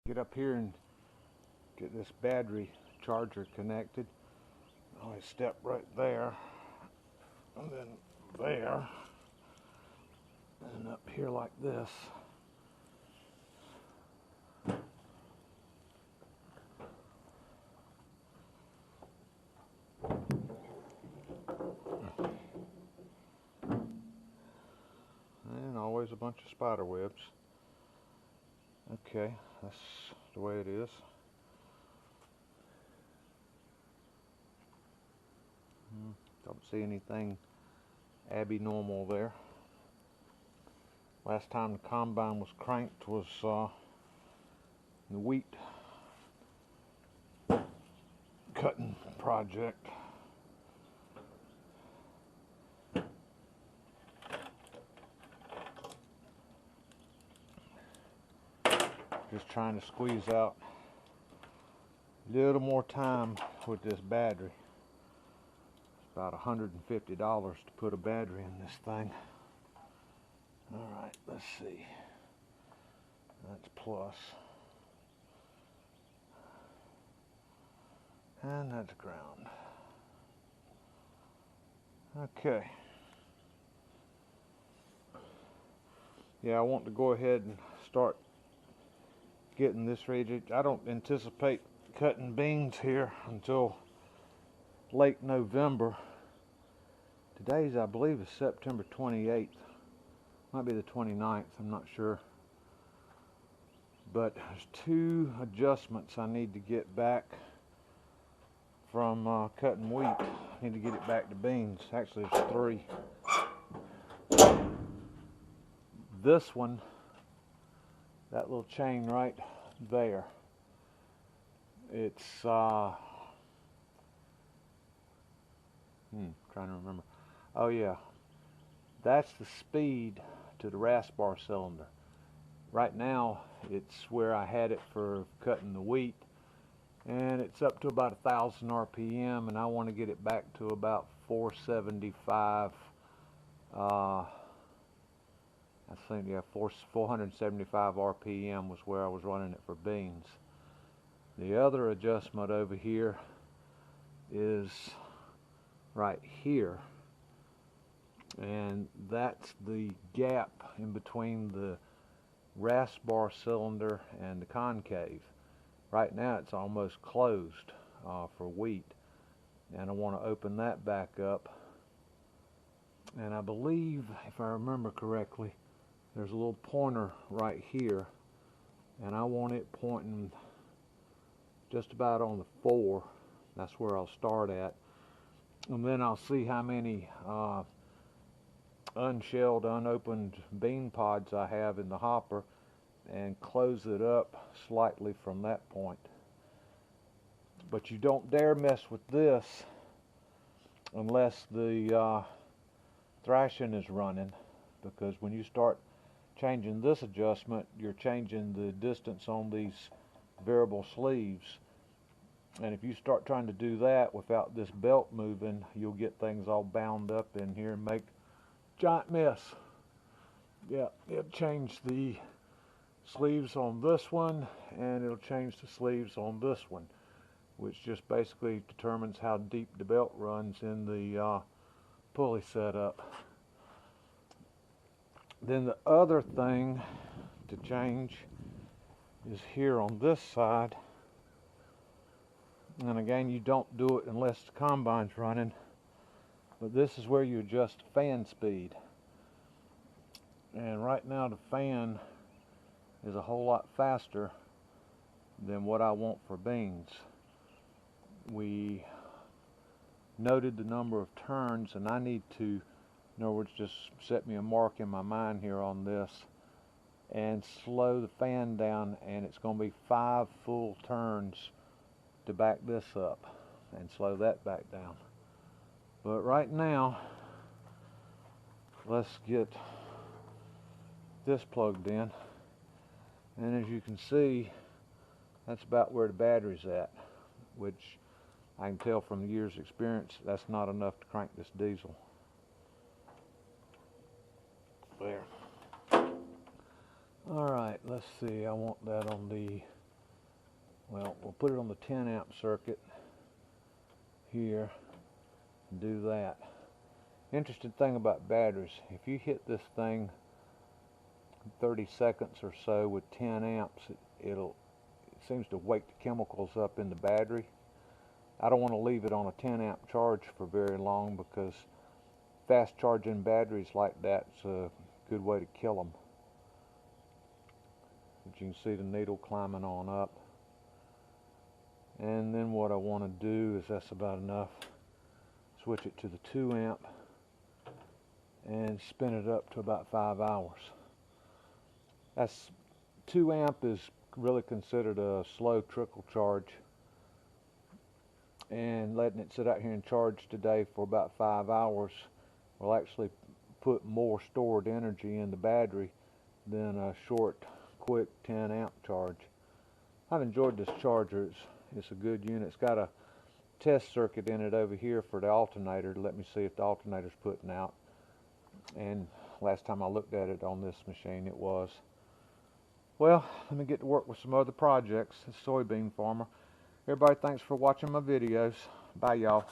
Get up here and get this battery charger connected. I step right there, and then there, and up here like this. And always a bunch of spider webs. Okay, that's the way it is. Don't see anything abnormal there. Last time the combine was cranked was the wheat cutting project. Just trying to squeeze out a little more time with this battery. It's about $150 to put a battery in this thing. Alright, let's see. That's plus. And that's ground. Okay. Yeah, I want to go ahead and start getting this ready. I don't anticipate cutting beans here until late November. Today's, I believe, is September 28th. Might be the 29th, I'm not sure. But there's two adjustments I need to get back from cutting wheat. I need to get it back to beans. Actually, there's three. This one, that little chain right there, it's trying to remember. Oh yeah, that's the speed to the rasp bar cylinder. Right now it's where I had it for cutting the wheat, and it's up to about 1,000 RPM, and I want to get it back to about 475. I think, yeah, 475 RPM was where I was running it for beans. The other adjustment over here is right here, and that's the gap in between the rasp bar cylinder and the concave. Right now it's almost closed for wheat, and I want to open that back up. And I believe, if I remember correctly, there's a little pointer right here, and I want it pointing just about on the 4. That's where I'll start at, and then I'll see how many unshelled, unopened bean pods I have in the hopper, and close it up slightly from that point. But you don't dare mess with this unless the thrashing is running, because when you start changing this adjustment, you're changing the distance on these variable sleeves, and if you start trying to do that without this belt moving, you'll get things all bound up in here and make a giant mess. Yeah, it'll change the sleeves on this one, and it'll change the sleeves on this one, which just basically determines how deep the belt runs in the pulley setup. Then the other thing to change is here on this side, and again, you don't do it unless the combine's running, but this is where you adjust fan speed. And right now the fan is a whole lot faster than what I want for beans. We noted the number of turns, and I need to, in other words, just set me a mark in my mind here on this and slow the fan down, and it's going to be 5 full turns to back this up and slow that back down. But right now, let's get this plugged in, and as you can see, that's about where the battery's at, which I can tell from years experience that's not enough to crank this diesel. There. Alright, let's see, I want that on the Well, we'll put it on the 10 amp circuit here and do that. Interesting thing about batteries, if you hit this thing 30 seconds or so with 10 amps, it seems to wake the chemicals up in the battery. I don't want to leave it on a 10 amp charge for very long, because fast charging batteries like that's a good way to kill them. But you can see the needle climbing on up. And then what I want to do is, that's about enough, switch it to the 2 amp and spin it up to about 5 hours. That's 2 amp is really considered a slow trickle charge, and letting it sit out here and charge today for about 5 hours will actually put more stored energy in the battery than a short, quick 10 amp charge. I've enjoyed this charger. It's a good unit. It's got a test circuit in it over here for the alternator to let me see if the alternator's putting out, and last time I looked at it on this machine it was. Well, let me get to work with some other projects. Soybean farmer. Everybody, thanks for watching my videos. Bye, y'all.